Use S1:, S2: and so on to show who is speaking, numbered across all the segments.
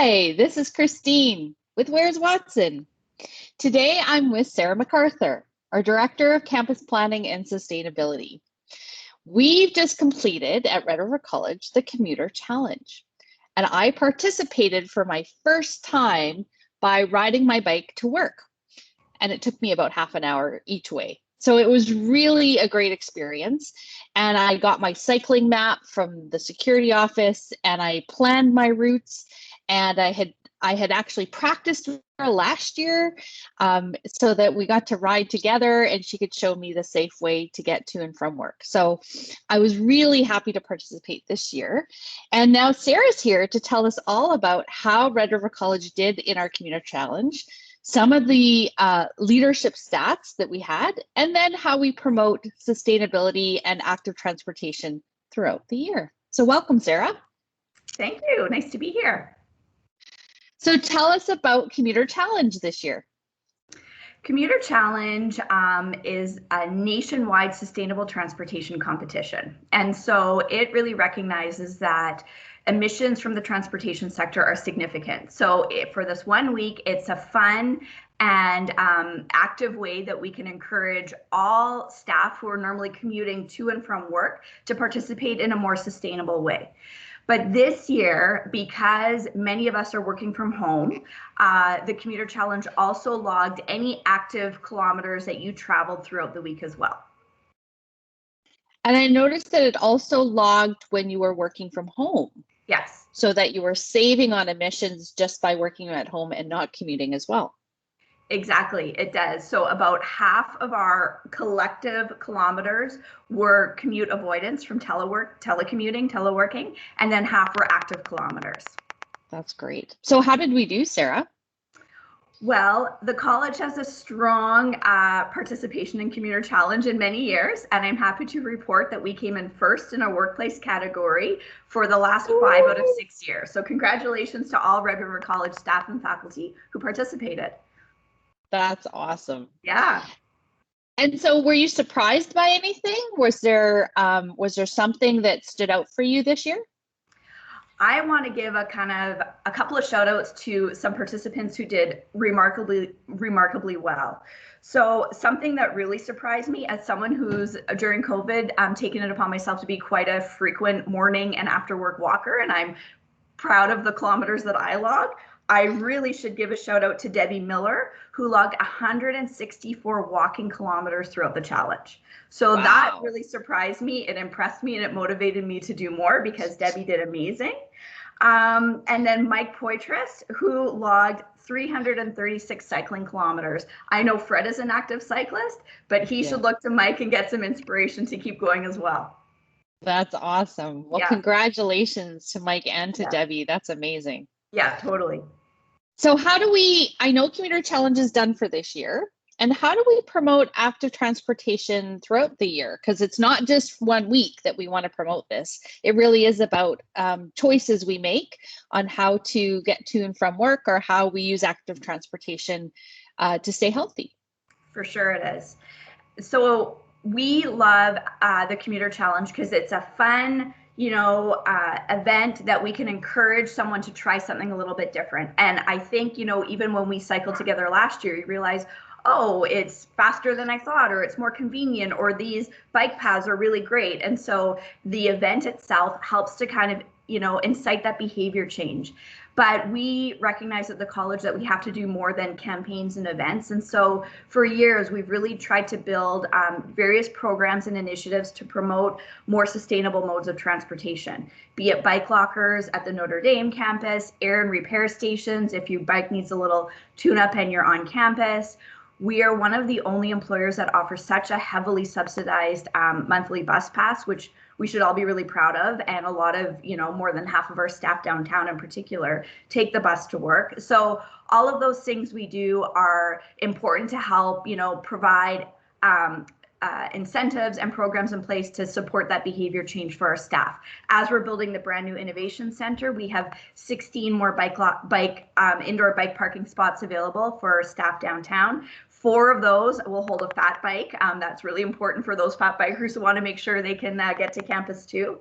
S1: Hi, this is Christine with Where's Watson? Today I'm with Sara MacArthur, our Director of Campus Planning and Sustainability. We've just completed at Red River College the Commuter Challenge, and I participated for my first time by riding my bike to work, and it took me about half an hour each way. So it was really a great experience, and I got my cycling map from the security office, and I planned my routes, and I had actually practiced with her last year, so that we got to ride together and she could show me the safe way to get to and from work. So I was really happy to participate this year. And now Sara's here to tell us all about how Red River College did in our Commuter Challenge, some of the leadership stats that we had, and then how we promote sustainability and active transportation throughout the year. So welcome, Sara.
S2: Thank you. Nice to be here.
S1: So tell us about Commuter Challenge this year.
S2: Commuter Challenge is a nationwide sustainable transportation competition. And so it really recognizes that emissions from the transportation sector are significant. So for this 1 week, it's a fun and active way that we can encourage all staff who are normally commuting to and from work to participate in a more sustainable way. But this year, because many of us are working from home, the Commuter Challenge also logged any active kilometers that you traveled throughout the week as well.
S1: And I noticed that it also logged when you were working from home.
S2: Yes.
S1: So that you were saving on emissions just by working at home and not commuting as well.
S2: Exactly, it does. So about half of our collective kilometers were commute avoidance from telecommuting, teleworking, and then half were active kilometers.
S1: That's great. So how did we do, Sara?
S2: Well, the college has a strong participation in Commuter Challenge in many years, and I'm happy to report that we came in first in our workplace category for the last 5 out of 6 years. So congratulations to all Red River College staff and faculty who participated.
S1: That's awesome.
S2: Yeah.
S1: And so were you surprised by anything? Was there something that stood out for you this year?
S2: I want to give a couple of shout outs to some participants who did remarkably well. So something that really surprised me as someone who's during COVID taken it upon myself to be quite a frequent morning and after work walker, and I'm proud of the kilometers that I log. I really should give a shout out to Debbie Miller, who logged 164 walking kilometers throughout the challenge. So wow. That really surprised me. It impressed me and it motivated me to do more because Debbie did amazing. And then Mike Poitras, who logged 336 cycling kilometers. I know Fred is an active cyclist, but he should look to Mike and get some inspiration to keep going as well.
S1: That's awesome. Well, congratulations to Mike and to Debbie. That's amazing.
S2: Yeah, totally.
S1: So I know Commuter Challenge is done for this year, and how do we promote active transportation throughout the year? Because it's not just 1 week that we want to promote this. It really is about choices we make on how to get to and from work or how we use active transportation to stay healthy.
S2: For sure it is. So we love the Commuter Challenge because it's a fun, event that we can encourage someone to try something a little bit different. And I think, even when we cycled together last year, you realize, oh, it's faster than I thought, or it's more convenient, or these bike paths are really great. And so the event itself helps to kind of, incite that behavior change. But we recognize at the college that we have to do more than campaigns and events. And so for years, we've really tried to build various programs and initiatives to promote more sustainable modes of transportation, be it bike lockers at the Notre Dame campus, air and repair stations if your bike needs a little tune-up and you're on campus. We are one of the only employers that offers such a heavily subsidized monthly bus pass, which we should all be really proud of. And a lot of, more than half of our staff downtown in particular take the bus to work. So all of those things we do are important to help, provide incentives and programs in place to support that behavior change for our staff. As we're building the brand new innovation center, we have 16 more indoor bike parking spots available for our staff downtown. 4 of those will hold a fat bike. That's really important for those fat bikers who want to make sure they can get to campus too.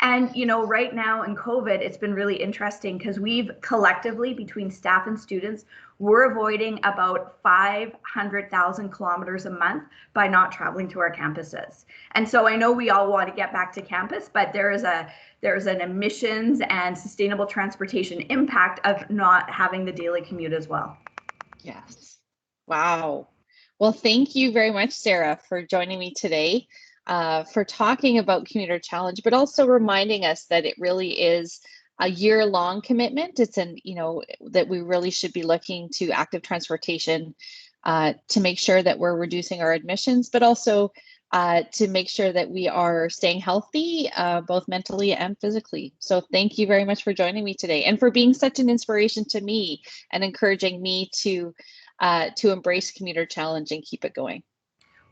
S2: And, you know, right now in COVID, it's been really interesting because we've collectively, between staff and students, we're avoiding about 500,000 kilometers a month by not traveling to our campuses. And so I know we all want to get back to campus, but there's an emissions and sustainable transportation impact of not having the daily commute as well.
S1: Yes. Wow. Well, thank you very much, Sara, for joining me today, for talking about Commuter Challenge, but also reminding us that it really is a year-long commitment. It's that we really should be looking to active transportation to make sure that we're reducing our emissions, but also to make sure that we are staying healthy, both mentally and physically. So thank you very much for joining me today and for being such an inspiration to me and encouraging me to embrace Commuter Challenge and keep it going.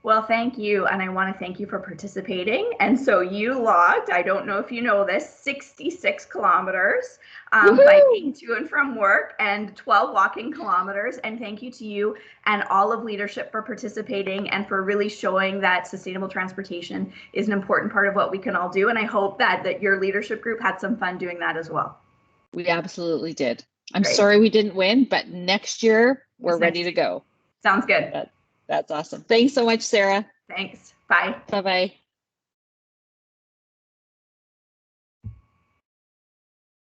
S2: Well, thank you. And I want to thank you for participating. And so you logged, I don't know if you know this, 66 kilometers biking to and from work and 12 walking kilometers. And thank you to you and all of leadership for participating and for really showing that sustainable transportation is an important part of what we can all do. And I hope that your leadership group had some fun doing that as well.
S1: We absolutely did. I'm
S2: Great.
S1: sorry we didn't win, but next year we're ready to go.
S2: Sounds good.
S1: That's awesome. Thanks so much, Sara.
S2: Thanks. Bye.
S1: Bye-bye.